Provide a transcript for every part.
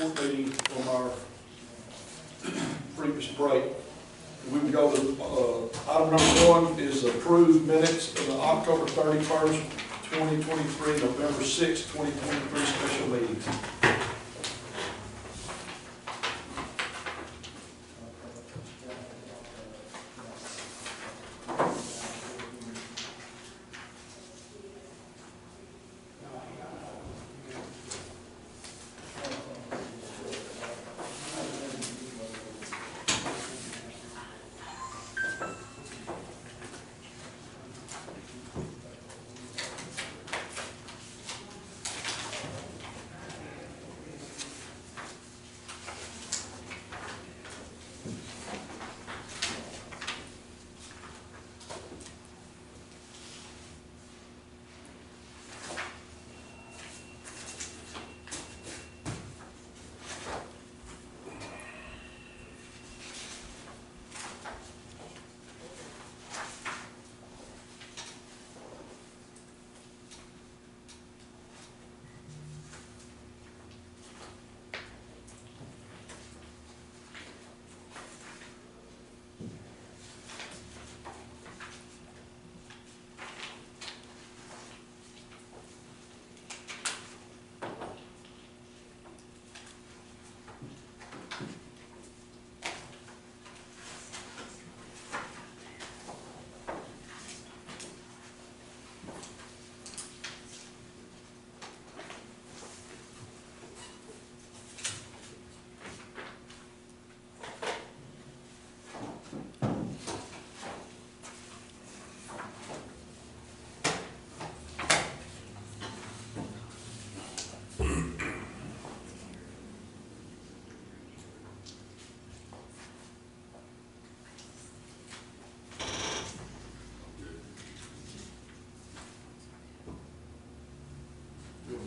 court meeting from our previous break. We will go to, item number 1 is approved minutes of the October 31st, 2023, November 6th, 2023 special meetings.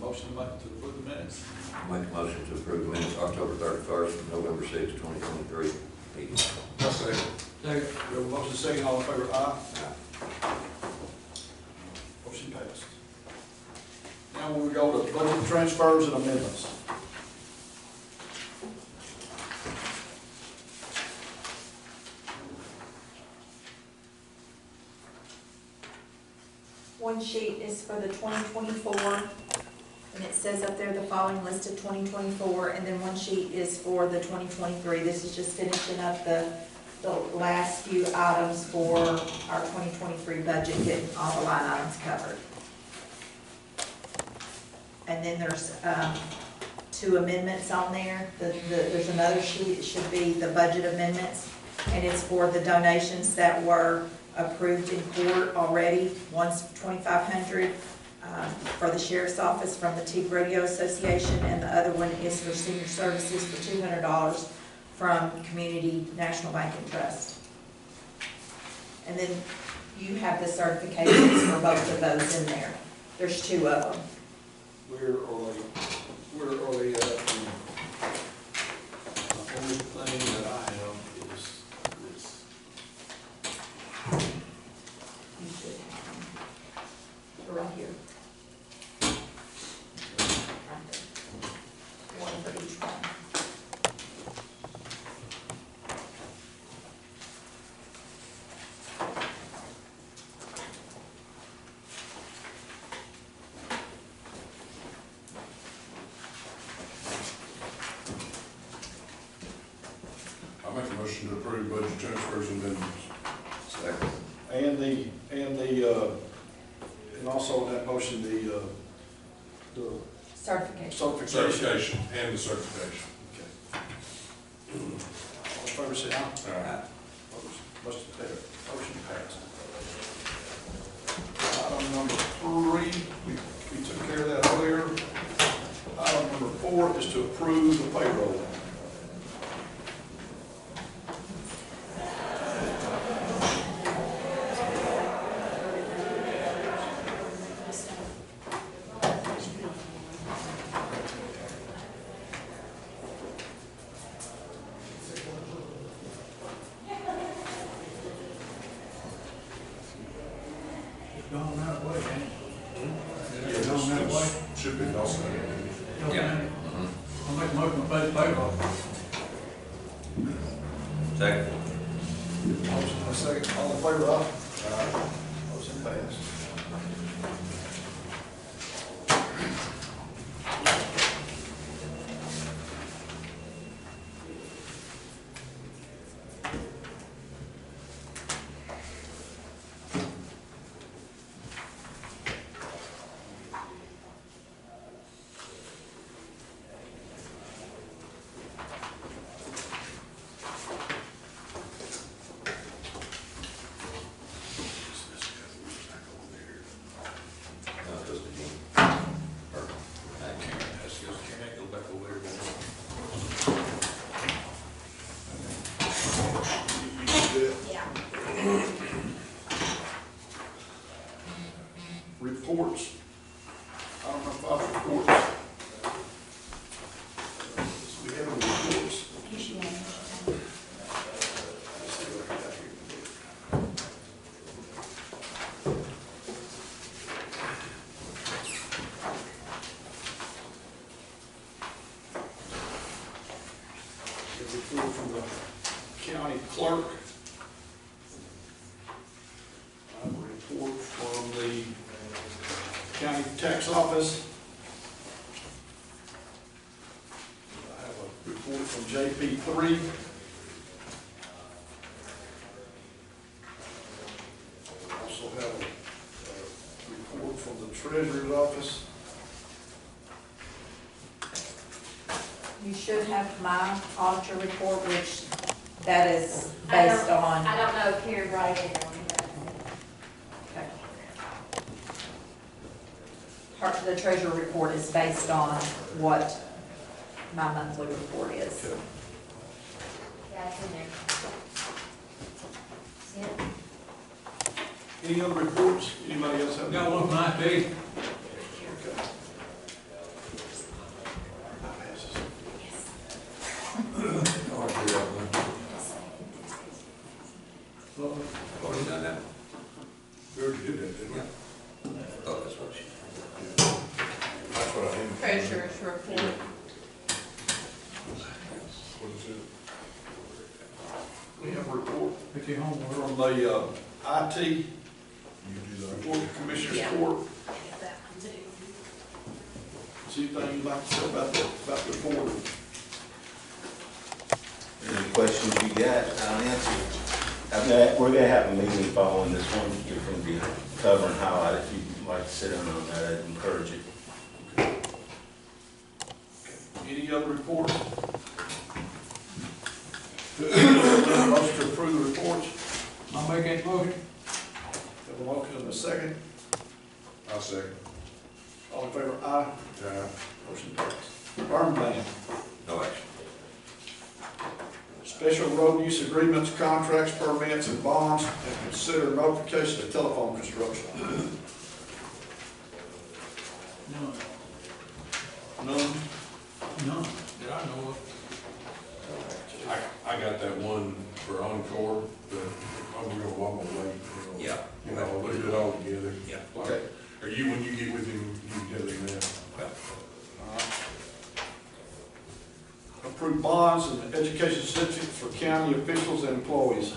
Motion to approve the minutes. Make a motion to approve the minutes October 31st, November 6th, 2023 meeting. Second. We have a motion second, all in favor, aye. Aye. Motion passed. Now we go to budget transfers and amendments. One sheet is for the 2024, and it says up there the following list of 2024, and then one sheet is for the 2023. This is just finishing up the last few items for our 2023 budget, getting all the line items covered. And then there's 2 amendments on there. There's another sheet, it should be the budget amendments, and it's for the donations that were approved in court already. One's $2,500 for the sheriff's office from the Teague Rodeo Association, and the other one is for senior services for $200 from Community National Bank and Trust. And then you have the certifications for both of those in there. There's 2 of them. Where are they at? The only thing that I have is this. You should have them. They're right here. Right there. One for each one. I make a motion to approve budget transfers and amendments. Second. And also in that motion, the Certification. certification. And the certification. Okay. All in favor, say aye. Aye. Opposed? Motion passed. Item number 3, we took care of that earlier. Item number 4 is to approve the payroll. Going that way, ain't it? Yeah, Going that way? should be also. Yeah. I'll make a motion motion to pay the payroll. Second. Motion and a second, all in favor, aye? Aye. Motion passed. Reports. I don't know if I have reports. We have any reports. Let's see what I got here. A report from the county clerk. I have a report from the county tax office. I have a report from JP3. I also have a report from the treasurer's office. You should have my auditor report, which that is based on. I don't know if Karen brought it in or not. The treasurer report is based on what my monthly report is. Okay. Yeah, it's in there. See it? Any other reports? Anybody else have? Got one from IT. Okay. Already done that. We already did that, didn't we? Oh, that's what she. That's what I need. Treasurer's report. What is it? We have a report Put your homework. from the IT You do that. report, Commissioners Yeah. Court. Yeah, that one too. Is there anything you'd like to say about the report? Any questions you got, I'll answer. We're gonna have a meeting following this one, you're gonna be covering highlight, if you'd like to sit in on that, I'd encourage it. Any other reports? Motion to approve the reports. I'll make that motion. Have a motion and a second. I'll second. All in favor, aye. Yeah. Motion passed. Burn ban. No action. Special road use agreements, contracts, permits, and bonds, and consider notification of telephone construction. No, None? no, that I know of. I got that one for Encore, but I'm gonna wait. Yeah. You know, look at it all together. Yeah. Okay. Or you, when you get with him, you can tell him that. Well, Approve bonds and education certificates for county officials and employees.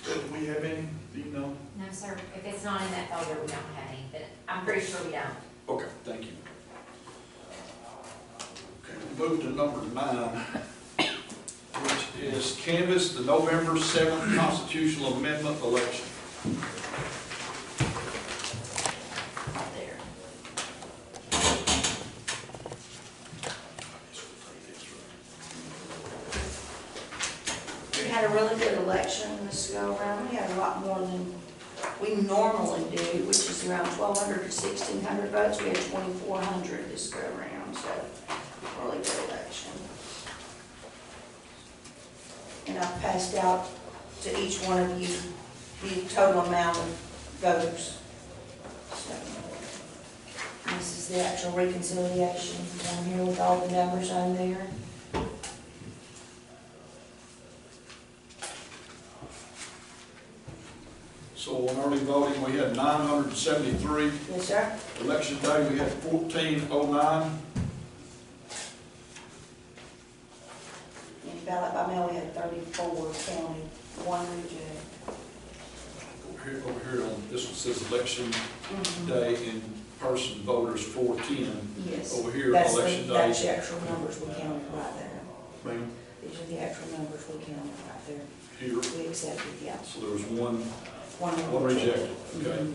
Do we have any, do you know? No, sir, if it's not in that folder, we don't have any, but I'm pretty sure we don't. Okay, thank you. Okay, we'll move to number 9, which is canvass the November 7th constitutional amendment election. There. We had a really good election this go around. We had a lot more than we normally do, which is around 1,200 to 1,600 votes. We had 2,400 this go around, so really good election. And I've passed out to each one of you the total amount of voters. So, this is the actual reconciliation down here with all the numbers on there. So on early voting, we had 973. Yes, sir. Election day, we had 1409. And ballot by mail, we had 34 county, 1 reject. Over here on, this one says election Mhm. day, in person voters 410. Yes. Over here, That's election day. That's the actual numbers we counted right there. Ma'am, These are the actual numbers we counted right there. here, We accepted, yeah. so there was one One rejected, okay. Mhm.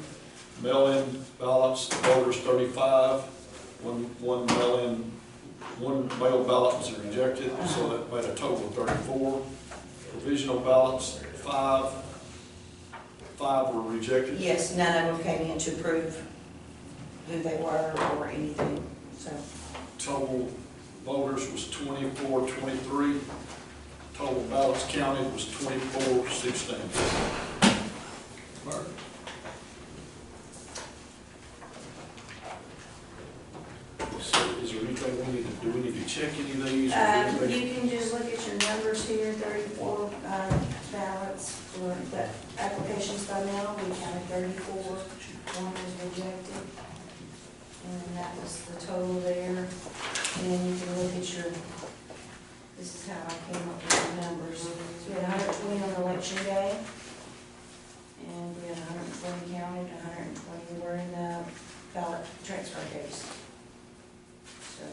Mail-in ballots, voters 35, one mail-in, one mail ballot was rejected, so that made a total of 34. Provisional ballots, five were rejected. Yes, none of them came in to prove who they were or anything, so. Total voters was 24-23. Total ballots counted was 24-16. So is there anything we need to do? We need to check any of these? You can just look at your numbers here, 34 ballots for the applications by mail. We counted 34, one was rejected. And that was the total there. And then you can look at your, this is how I came up with the numbers. So we had 120 on election day. And we had 120 counted, 120 were in the ballot transfer case. So.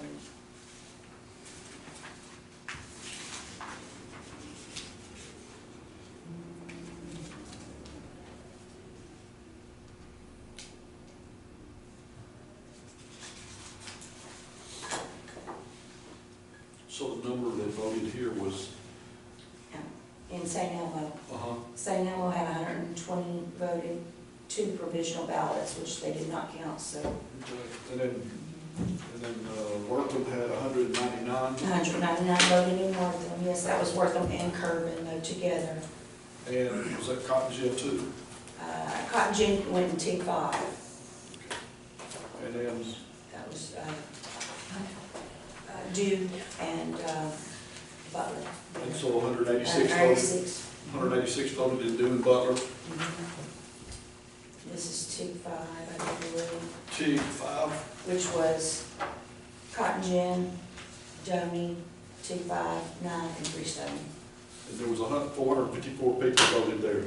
So the number that voted here was, In St. Elmo. uh-huh, St. Elmo had 120 voted, 2 provisional ballots, which they did not count, so and then Wortham had 199. 199 voted in Wortham. Yes, that was Wortham and Kerwin, though, together. And was that Cotton Gin too? Cotton Gin went in T5. And then, That was Dew and Butler. and so 186 voted, 186. 186 voted in Dune Butler. This is T5, I believe, T5, which was Cotton Gin, Doney, T5, 9, and Freestone. and there was 454 people voted there.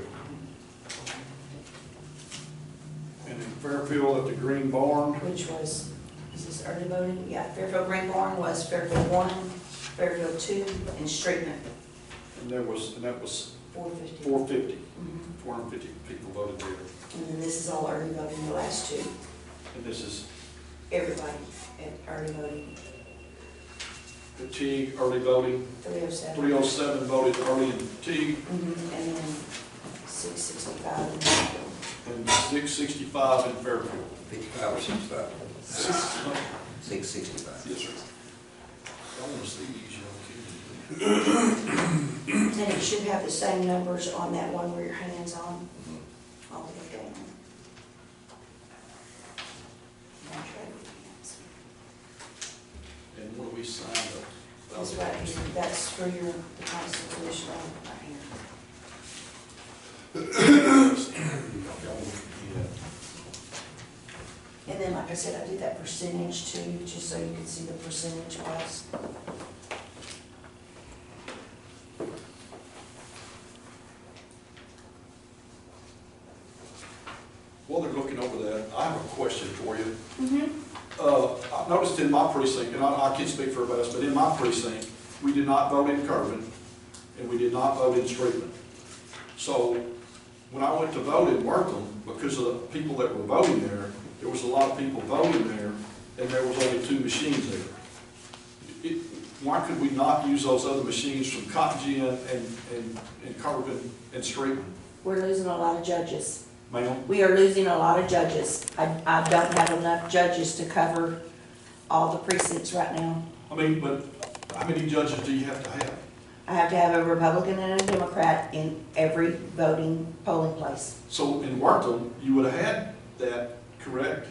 And in Fairfield at the Green Barn, Which was, is this early voting? Yeah, Fairfield Green Barn was Fairfield 1, Fairfield 2, and Streetman, and that was 450. 450, Mhm. 450 people voted there. And then this is all early voting, the last 2, And this is everybody at early voting, the Teague early voting, 307. 307 voted early in Teague, And then 665 in Fairfield. and 665 in Fairfield. 55 or 65? 665. Yes, sir. I want to see these young kids. And it should have the same numbers on that one where your hand's on, Mhm. all the way down. And try to- And what do we sign up? This right here, that's for your, the Constitution right here. And then, like I said, I did that percentage too, just so you could see the percentage wise. While they're looking over that, I have a question for you. Mm-hmm. I noticed in my precinct, and I can't speak for everybody else, but in my precinct, we did not vote in Kerwin, and we did not vote in Streetman. So when I went to vote in Wortham, because of the people that were voting there, there was a lot of people voting there, and there was only 2 machines there. Why could we not use those other machines from Cotton Gin and Kerwin and Streetman? We're losing a lot of judges. Ma'am? We are losing a lot of judges. I don't have enough judges to cover all the precincts right now. I mean, but how many judges do you have to have? I have to have a Republican and a Democrat in every voting polling place. So in Wortham, you would have had that, correct?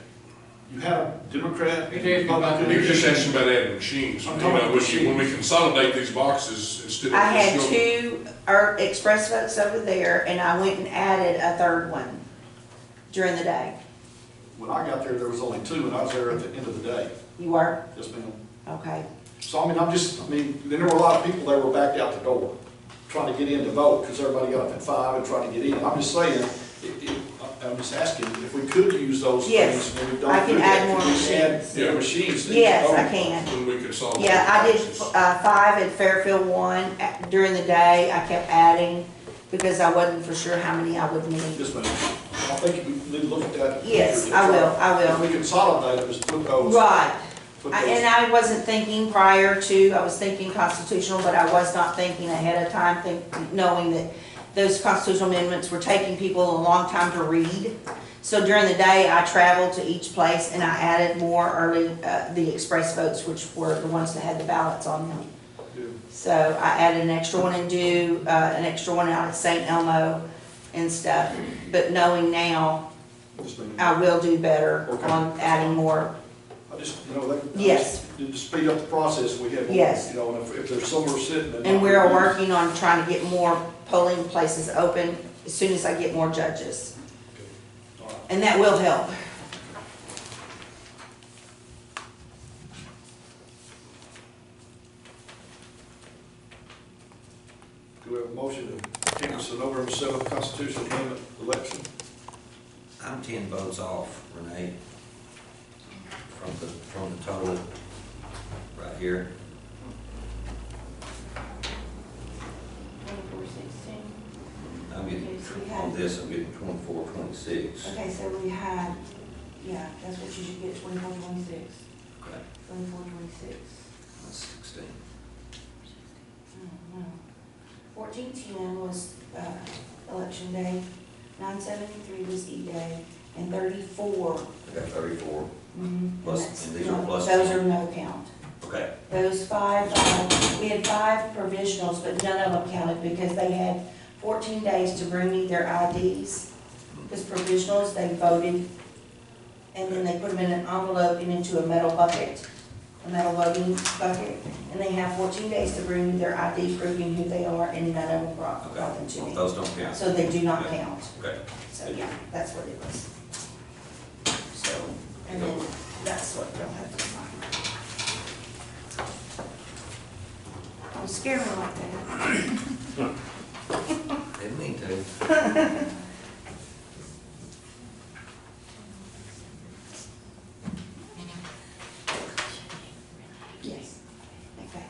You had a Democrat and He's asking about Republican. You just asked about adding machines. I'm You talking know, about when we consolidate these boxes instead of. I had just 2 express votes over there, and I went and added a 3rd one. during the day. When I got there was only 2, and I was there at the end of the day. You were? Yes, ma'am. Okay. So, I mean, then there were a lot of people that were backed out the door, trying to get in to vote, because everybody got up at 5 and tried to get in. I'm just saying, I'm just asking if we could use those Yes, things when we don't I can do that. add more Can we add machines. more machines? to Yes, each I vote? can. Then we could solve. Yeah, I did those. 5 at Fairfield 1 during the day. I kept adding because I wasn't for sure how many I would need. Yes, ma'am. I think we need to look at that. Yes, I will. If we consolidate it, just put those. Right. put And those- I wasn't thinking prior to, I was thinking constitutional, but I was not thinking ahead of time, knowing that those constitutional amendments were taking people a long time to read. So during the day, I traveled to each place and I added more early, the express votes, which were the ones that had the ballots on them. Yeah. So I added an extra one in Dew, an extra one out at St. Elmo and stuff. But knowing now, Yes, ma'am. I will do better Okay. on adding more. I just, that. Yes. To speed up the process, we have. Yes. You know, and if there's somewhere sitting. And we're working on trying to get more polling places open as soon as I get more judges. All right. And that will help. Do we have a motion to cancel the November 7th constitutional amendment election? I'm 10 votes off, Renee, from the total right here. 2416. I'm getting, Okay, so we had- on this, I'm getting 24, 26. Okay, so we had, yeah, that's what you should get, 2426. Okay, 2426. that's 16. Oh, no. 1410 was, election day, 973 was E-Day, and 34. I got 34. Plus- and these are no, plus Those 10. are no count. Okay, Those 5, we had 5 provisionals, but none of them counted because they had 14 days to bring me their IDs. Because provisionals, they voted, and then they put them in an envelope and into a metal bucket, a metal voting bucket, and they have 14 days to bring me their ID proving who they are, and none of them brought them to okay. me. Those don't count. So they do not Okay. count. Okay. So, yeah, that's what it was. So, and then that's what they'll have to sign. Don't scare me like that. Didn't mean to. Yes. Okay.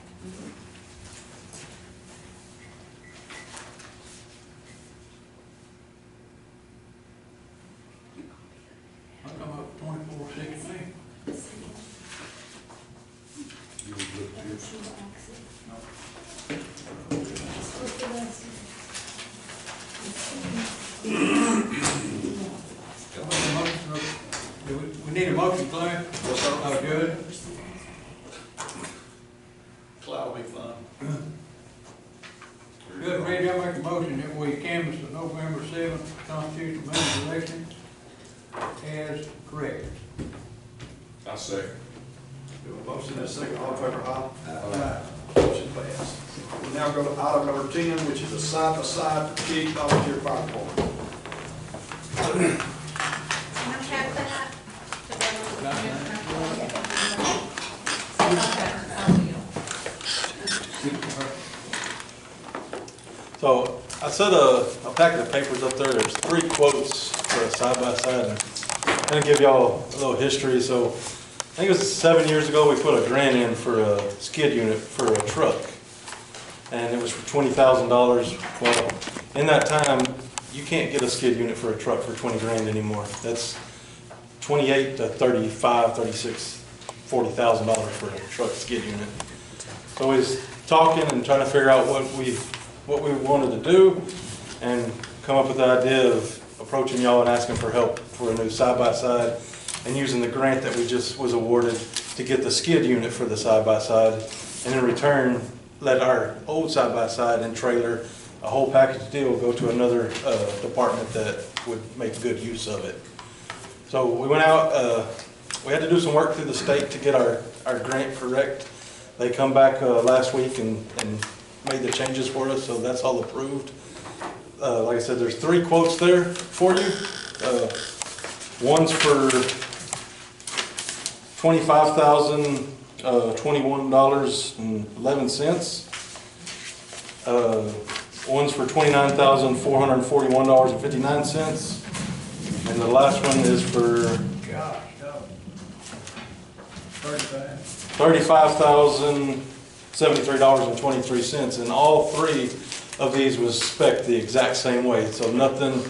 I come up 2416. You would look at yours. We need a motion, Claire? Yes, sir. Oh, good. Cloud will be fun. Good, Reggie, I make a motion that we canvass the November 7th constitutional amendment election as correct. I second. Do a motion and a second, all in favor, aye? Aye. Motion passed. We now go to item number 10, which is a side-by-side for Teague Volunteer Fire Department. Can I have that? So I set a packet of papers up there. There's 3 quotes for a side-by-side. And I'm gonna give y'all a little history. So I think it was 7 years ago, we put a grant in for a skid unit for a truck. And it was for $20,000. Well, in that time, you can't get a skid unit for a truck for 20 grand anymore. That's 28 to 35, 36, $40,000 for a truck skid unit. So we was talking and trying to figure out what we wanted to do and come up with the idea of approaching y'all and asking for help for a new side-by-side and using the grant that we just was awarded to get the skid unit for the side-by-side, and in return let our old side-by-side and trailer, a whole package deal, go to another department that would make good use of it. So we went out, we had to do some work through the state to get our grant correct. They come back last week and made the changes for us, so that's all approved. Like I said, there's 3 quotes there for you. One's for $25,021.11. One's for $29,441.59. And the last one is for Gosh, no. 35. $35,073.23, and all three of these was spec'd the exact same way, so nothing,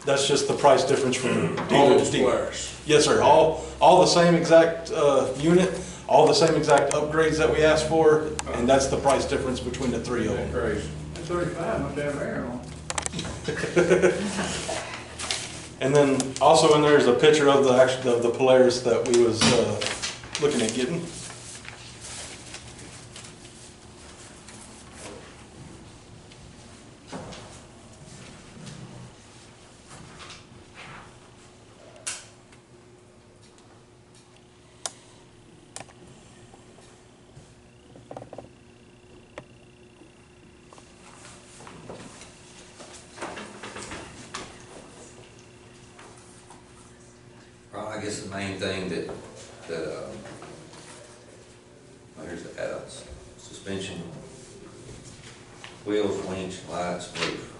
that's just the price difference from All dealer the to dealer. squares. Yes, sir, all the same exact unit, all the same exact upgrades that we asked for, and that's the price difference between the three of them. Crazy. That 35 must have air on. And then also in there is a picture of the Polaris that we was looking at getting. Well, I guess the main thing that there's the suspension, wheels, winch, lights, roof.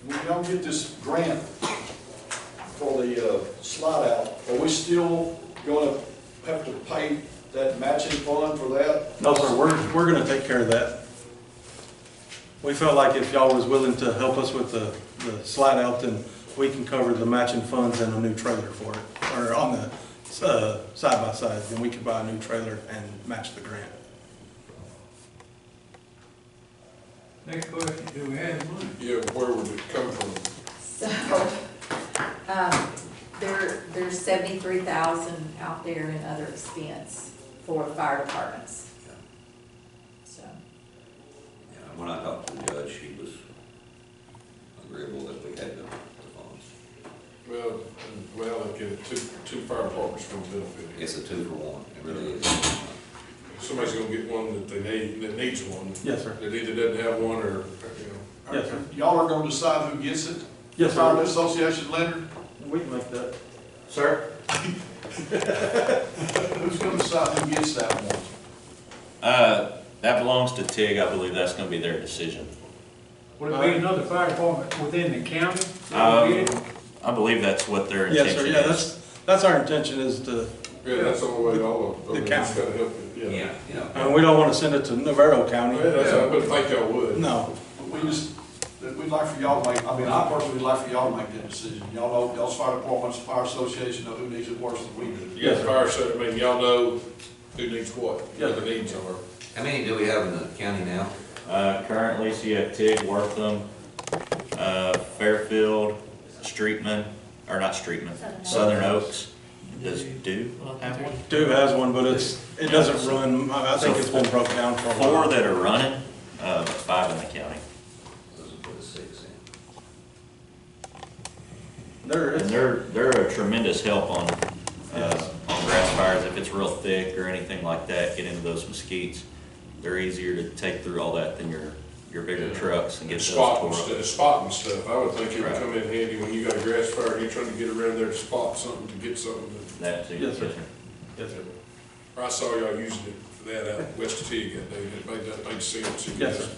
When y'all get this grant for the slide out, are we still gonna have to pay that matching fund for that? No, sir, we're gonna take care of that. We felt like if y'all was willing to help us with the slide out, then we can cover the matching funds and a new trailer for it, or on the side by side, then we could buy a new trailer and match the grant. Next question, do we have money? Yeah, where would it come from? So, there's 73,000 out there in other expense for fire departments. So, Yeah, when I talked to the judge, she was agreeable that we had the funds. Well, they get two fire departments from benefit. It's a 2-for-1, it really is. Somebody's gonna get one that needs one. Yes, sir. That either doesn't have one or, Yes, sir. Y'all are gonna decide who gets it? Yes, sir. Fire Association lender? We can make that. Sir? Who's gonna decide who gets that one? That belongs to TIG, I believe that's gonna be their decision. Would it be another fire department within the county? that would get it? I believe that's what their Yes, intention sir, yeah, is. that's our intention is to, yeah, that's the only way all of The them, county. just gotta help it, yeah. and we don't wanna send it to Navarro County. Yeah, that's, I wouldn't think y'all would. No, We'd like for y'all to make, I mean, I personally would like for y'all to make that decision. Y'all know, y'all's fire departments, fire association know who needs it worse than we do. You got the fire set, I mean, y'all know who needs what the needs are. How many do we have in the county now? Currently, so you have TIG, Wortham, Fairfield, Streetman, or not Streetman, Southern Oaks. Does Dew have one? Dew has one, but it doesn't run, I think it's been broke down for a while. 4 that are running, 5 in the county. Those will put a 6 in. There And is. they're a tremendous help on grass fires. If it's real thick or anything like that, get into those mesquites. They're easier to take through all that than your bigger trucks and get those tore up. Spotting stuff, I would think it would come in handy when you got a grass fire, and you're trying to get around there to spot something, to get something. That too. Yes, sir. Yes, sir. I saw y'all using it for that out west of Tig that day, that made sense. You Yes, just sir.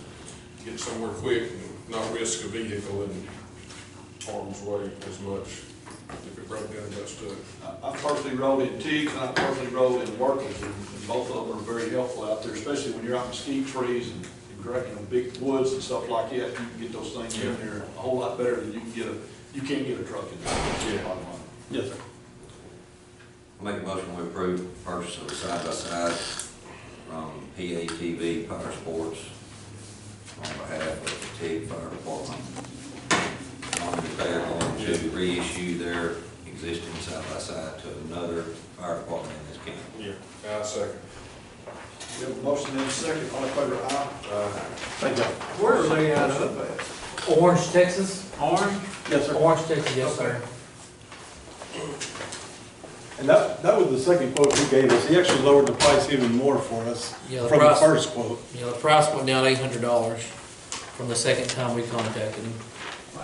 get somewhere quick and not risk a vehicle in harm's way as much if it broke down and got stuck. I personally rode in Teagues and I personally rode in Workers, and both of them are very helpful out there, especially when you're out in mesquite trees and big woods and stuff like that. You can get those things in there a whole lot better than you can't get a truck in there. Bottom line. Yes, sir. I'll make a motion to approve purchase of a side-by-side from PATV Power Sports on behalf of the TIG Fire Department. They're going to reissue their existing side-by-side to another fire department in this county. Yeah. I second. We have a motion and a second, all in favor, aye? Thank you. Where are they out of? Orange, Texas? Orange? Yes, sir. Orange, Texas, yes, sir. And that was the second quote he gave us. He actually lowered the price even more for us Yeah, from the first quote. You know, the price went down $800 from the second time we contacted him. Wow.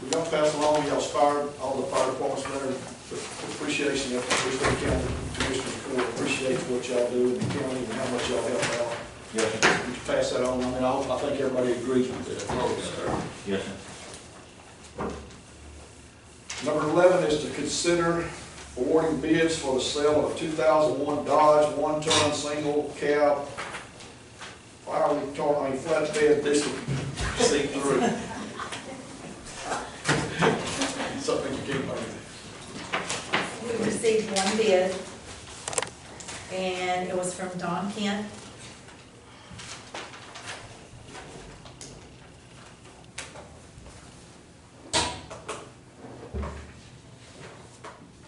We don't pass along, y'all inspired all the fire departments there, appreciation of the Brisbane County Commissioners Court, appreciate what y'all do in the county and how much y'all help out. Yes, sir. Would you pass that on? I mean, I think everybody agrees with that. Yes, sir. Number 11 is to consider awarding bids for the sale of a 2001 Dodge one-ton single cab flatbed diesel see-through. Something you can't make. We received one bid, and it was from Don Kent.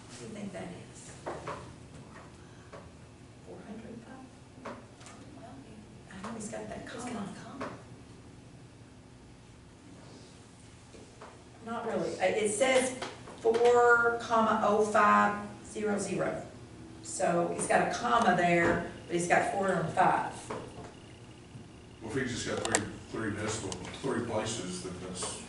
What do you think that is? 405? I know he's got that comma. Not really. It says 4,0500. So he's got a comma there, but he's got 405. Well, if he just got three decimal, three places, then that's,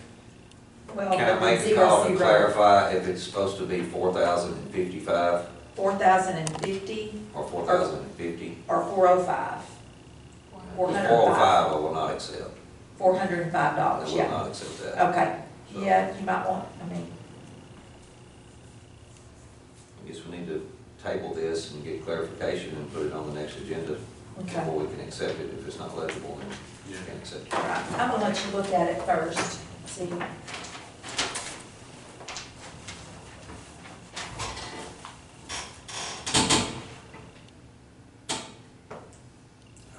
Well, Can I make a call to clarify if it's supposed to be 4,055 4,050 or 4,050? or 405. 405. 405 I will not accept. $405, I will yeah. not accept that. Okay, yeah, you might want, I mean, I guess we need to table this and get clarification and put it on the next agenda okay. before we can accept it. If it's not legible, then we can't accept it. All right, I'm gonna let you look at it first, see.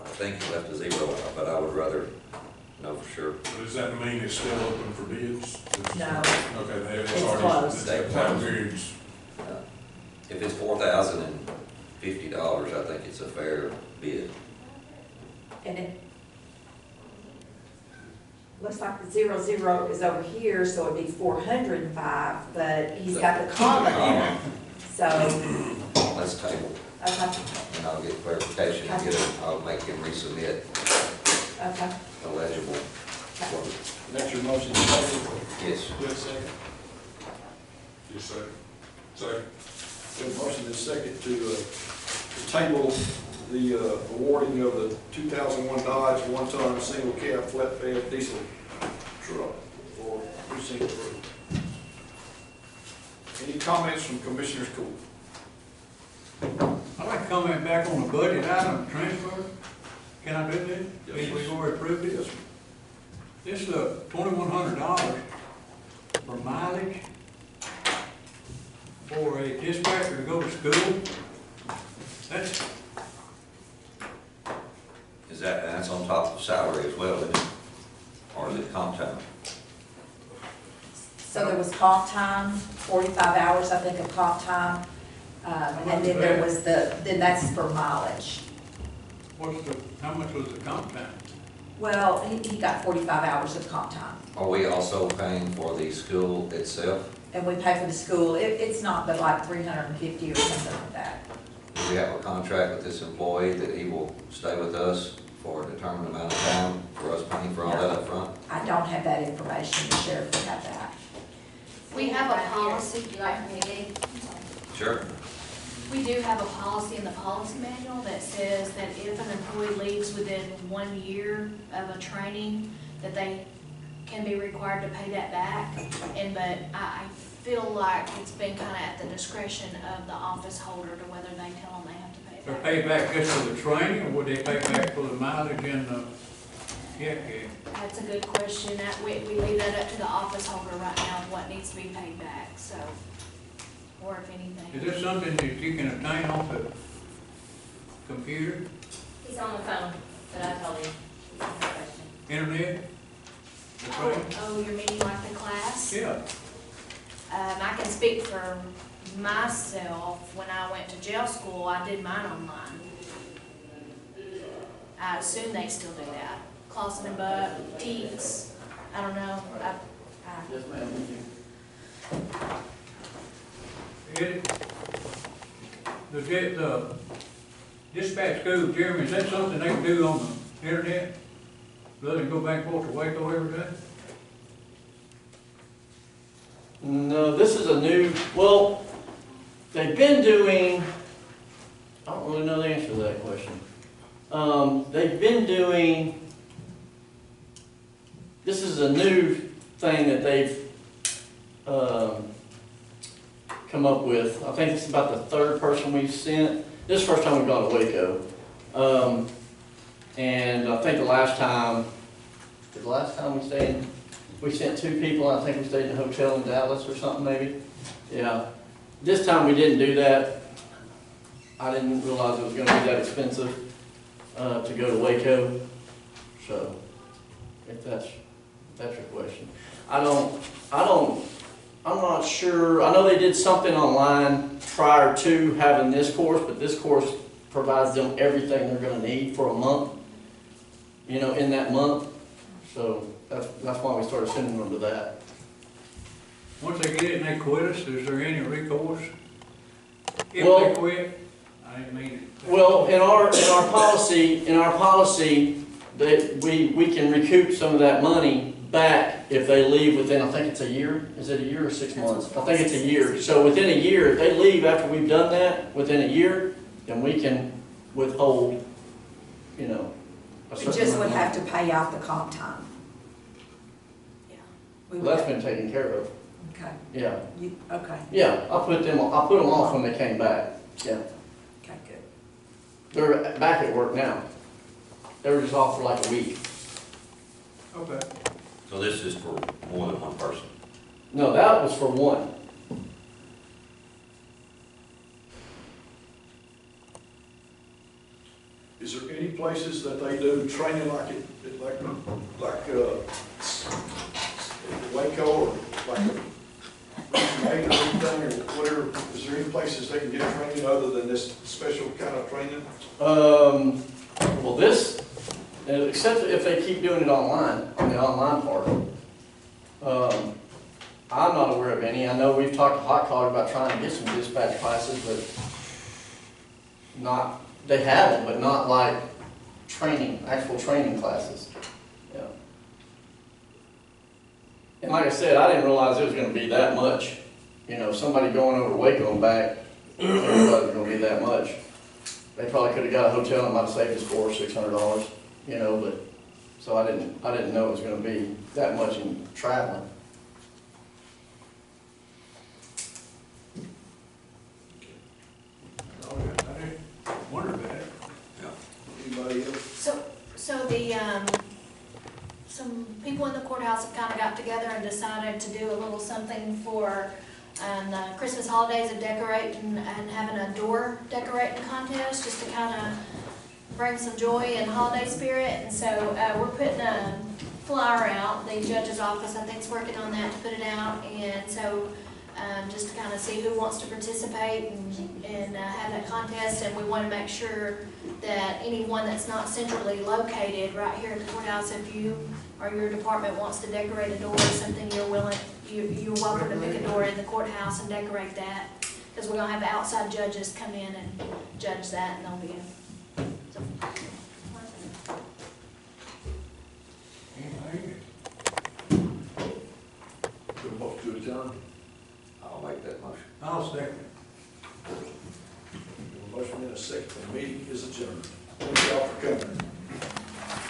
I think he left a zero out, but I would rather know for sure. but does that mean it's still open for bids? No. Okay, It's it's already, closed. the time period's, If it's $4,050, I think it's a fair bid. And it looks like the 00 is over here, so it'd be 405, but he's got the comma there. So, Let's table, okay, and I'll get clarification and get it, I'll make him resubmit okay. a legible quote. That's your motion, to table. Yes. Do a second. yes, sir. Second. We have a motion and a second to table the awarding of the 2001 Dodge one-ton single cab flatbed diesel truck for precinct 3. Any comments from Commissioners Court? I'd like to comment back on the budget item, transfer. Can I do that? Yes. We've already approved it. Yes, This is $2,100 for mileage for a dispatcher to go to school. That's, That's on top of salary as well, isn't it? Or is it comp time? So there was comp time, 45 hours, I think, of comp time. And then there was then that's for mileage. how much was the comp time? Well, he got 45 hours of comp time. Are we also paying for the school itself? And we pay for the school, it's not but like 350 or something like that. Do we have a contract with this employee that he will stay with us for a determined amount of time for us paying for all that up front? I don't have that information, the sheriff would have that. We have a policy, do you like me to read? Sure. We do have a policy in the policy manual that says that if an employee leaves within 1 year of a training, that they can be required to pay that back. But I feel like it's been kind of at the discretion of the office holder to whether they tell them they have to pay it They back. pay back just for the training, or would they pay back for the mileage and the, yeah. That's a good question. We leave that up to the office holder right now, what needs to be paid back, so, or if anything. Is this something that you can obtain off the computer, He's on the phone, but I told him, he's on the question. internet? The training? Oh, you're meaning like the class? Yeah. I can speak for myself. When I went to jail school, I did mine online. I assume they still do that. Clausen and Buck, Teeks, I don't know. Yes, ma'am. is it the dispatch code, Jeremy, is that something they can do on the internet? Rather than go back and forth to Waco every day? No, this is a new, well, they've been doing, I don't really know the answer to that question. They've been doing, this is a new thing that they've come up with. I think it's about the third person we've sent. This is the first time we've gone to Waco. And I think the last time we sent 2 people. I think we stayed in a hotel in Dallas or something maybe. Yeah. This time we didn't do that. I didn't realize it was gonna be that expensive to go to Waco. So, if that's your question. I'm not sure. I know they did something online prior to having this course, but this course provides them everything they're gonna need for a month, you know, in that month. So that's why we started sending them to that. Once they get it and they quit us, is there any recourse? If Well- they quit, I didn't mean it. Well, in our policy, that we can recoup some of that money back if they leave within, I think it's a year. Is it a year or 6 months? I think it's a year. So within a year, if they leave after we've done that, within a year, then we can withhold, you know, a We certain just amount would of have money. to pay out the comp time. Yeah. We Well, would that's have- been taken care of. Okay, Yeah, okay, yeah. I put them off when they came back. Yeah, okay, good. they're back at work now. They were just off for like a week. Okay. So this is for more than one person? No, that was for one. Is there any places that they do training like Waco or like Region 8 or anything or whatever? Is there any places they can get training other than this special kind of training? Well, this, except if they keep doing it online, on the online part. I'm not aware of any. I know we've talked to Hot Cog about trying to get some dispatch classes, but they haven't, but not like training, actual training classes. Yeah. And like I said, I didn't realize it was gonna be that much. You know, somebody going over to Waco and back, I didn't realize it was gonna be that much. They probably could have got a hotel and might have saved us $400 or $600, you know, but, so I didn't know it was gonna be that much in traveling. I didn't wonder about it. Anybody else? So some people in the courthouse have kind of got together and decided to do a little something for the Christmas holidays of decorating and having a door decorating contest, just to kind of bring some joy and holiday spirit. And so we're putting a flyer out. The judge's office, I think, is working on that to put it out. And so just to kind of see who wants to participate and have that contest. And we want to make sure that anyone that's not centrally located right here at the courthouse, if you or your department wants to decorate a door or something, you're welcome to pick a door in the courthouse and decorate that. Because we're going to have the outside judges come in and judge that, and they'll be in. So. Do a motion to adjourn? I'll make that motion. I'll second. A motion in a second, the meeting is adjourned. Thank you all for coming.